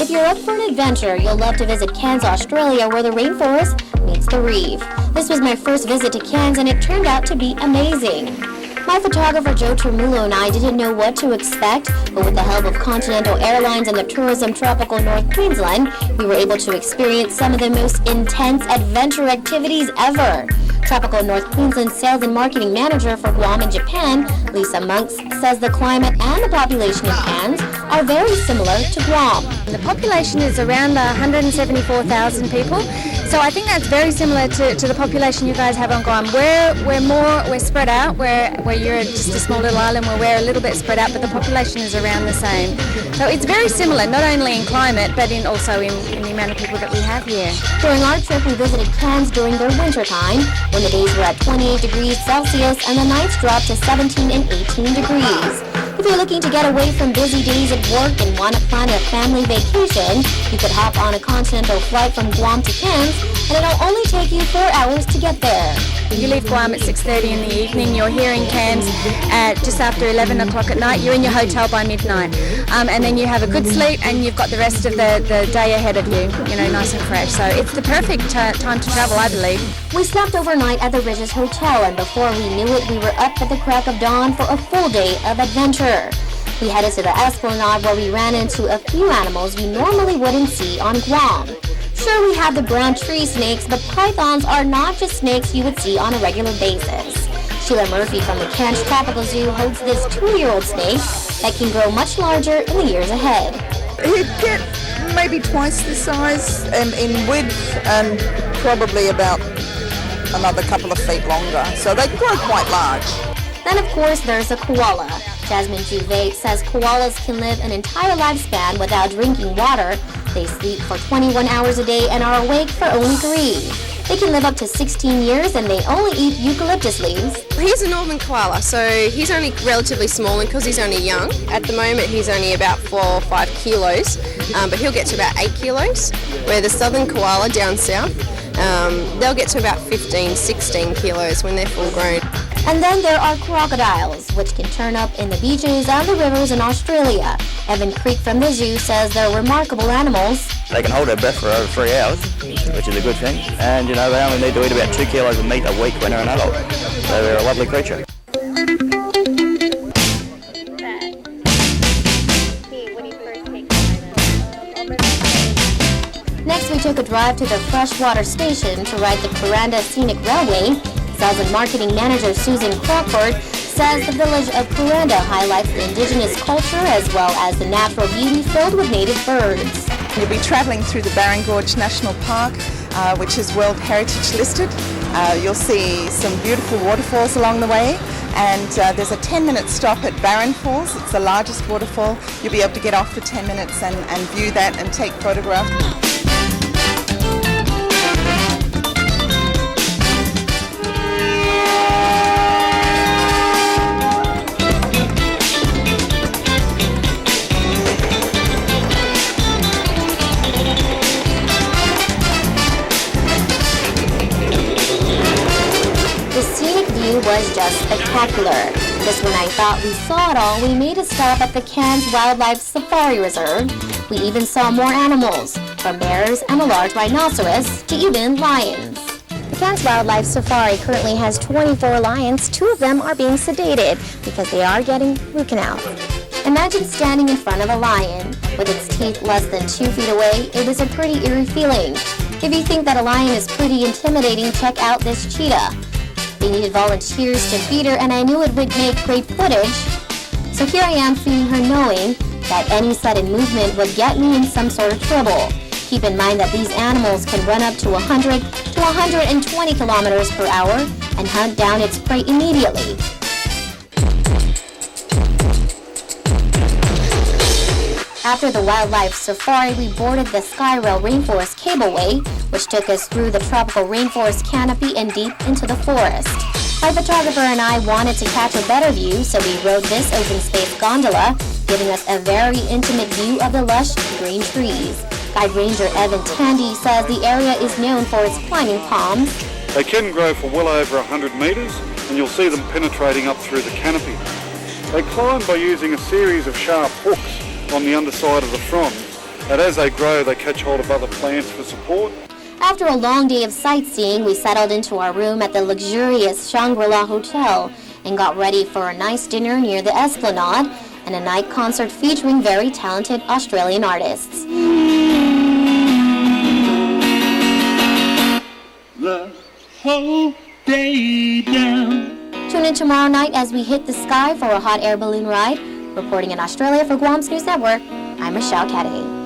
If you're up for an adventure, you'll love to visit Cairns, Australia, where the rainforest meets the reef. This was my first visit to Cairns, and it turned out to be amazing. My photographer Joe Tremulo and I didn't know what to expect, but with the help of Continental Airlines and the tourism tropical North Queensland, we were able to experience some of the most intense adventure activities ever. Tropical North Queensland sales and marketing manager for Guam and Japan, Lisa Monks, says the climate and the population of Cairns are very similar to Guam. The population is around 174,000 people, so I think that's very similar to the population you guys have on Guam. We're spread out, where you're just a small little island where we're a little bit spread out, but the population is around the same. So it's very similar, not only in climate, but also in the amount of people that we have here. During our trip, we visited Cairns during their winter time, when the days were at 28 degrees Celsius and the nights dropped to 17 and 18 degrees. If you're looking to get away from busy days at work and want to plan a family vacation, you could hop on a Continental flight from Guam to Cairns, and it'll only take you 4 hours to get there. You leave Guam at 6:30 in the evening, you're here in Cairns at just after 11 o'clock at night, you're in your hotel by midnight. And then you have a good sleep and you've got the rest of the day ahead of you, nice and fresh. So it's the perfect time to travel, I believe. We slept overnight at the Ridges Hotel, and before we knew it, we were up at the crack of dawn for a full day of adventure. We headed to the Esplanade, where we ran into a few animals we normally wouldn't see on Guam. Sure, we have the brown tree snakes, but pythons are not just snakes you would see on a regular basis. Sheila Murphy from the Cairns Tropical Zoo holds this 2-year-old snake that can grow much larger in the years ahead. He'd get maybe twice the size in width and probably about another couple of feet longer, so they grow quite large. Then, of course, there's a koala. Jasmine Juve says koalas can live an entire lifespan without drinking water. They sleep for 21 hours a day and are awake for only 3. They can live up to 16 years and they only eat eucalyptus leaves. He's a northern koala, so he's only relatively small, and because he's only young, at the moment he's only about 4 or 5 kilos, but he'll get to about 8 kilos, where the southern koala down south, they'll get to about 15, 16 kilos when they're full grown. And then there are crocodiles, which can turn up in the beaches and the rivers in Australia. Evan Creek from the zoo says they're remarkable animals. They can hold their breath for over 3 hours, which is a good thing. And, they only need to eat about 2 kilos of meat a week when they're an adult. So they're a lovely creature. Next, we took a drive to the freshwater station to ride the Kuranda Scenic Railway. Sales and marketing manager Susan Crawford says the village of Kuranda highlights the indigenous culture as well as the natural beauty filled with native birds. You'll be travelling through the Barron Gorge National Park, which is World Heritage listed. You'll see some beautiful waterfalls along the way, and there's a 10-minute stop at Barron Falls. It's the largest waterfall. You'll be able to get off for 10 minutes and view that and take photographs. Was just spectacular. Just when I thought we saw it all, we made a stop at the Cairns Wildlife Safari Reserve. We even saw more animals, from bears and a large rhinoceros to even lions. The Cairns Wildlife Safari currently has 24 lions. 2 of them are being sedated because they are getting root canal. Imagine standing in front of a lion with its teeth less than 2 feet away. It is a pretty eerie feeling. If you think that a lion is pretty intimidating, check out this cheetah. They needed volunteers to feed her, and I knew it would make great footage. So here I am feeding her, knowing that any sudden movement would get me in some sort of trouble. Keep in mind that these animals can run up to 100 to 120 kilometers per hour and hunt down its prey immediately. After the wildlife safari, we boarded the Skyrail Rainforest Cableway, which took us through the tropical rainforest canopy and deep into the forest. My photographer and I wanted to catch a better view, so we rode this open space gondola, giving us a very intimate view of the lush green trees. Guide Ranger Evan Tandy says the area is known for its climbing palms. They can grow for well over 100 metres, and you'll see them penetrating up through the canopy. They climb by using a series of sharp hooks on the underside of the fronds, and as they grow, they catch hold of other plants for support. After a long day of sightseeing, we settled into our room at the luxurious Shangri-La Hotel and got ready for a nice dinner near the Esplanade and a night concert featuring very talented Australian artists. The whole day down. Tune in tomorrow night as we hit the sky for a hot air balloon ride. Reporting in Australia for Guam's News Network, I'm Michelle Kennedy.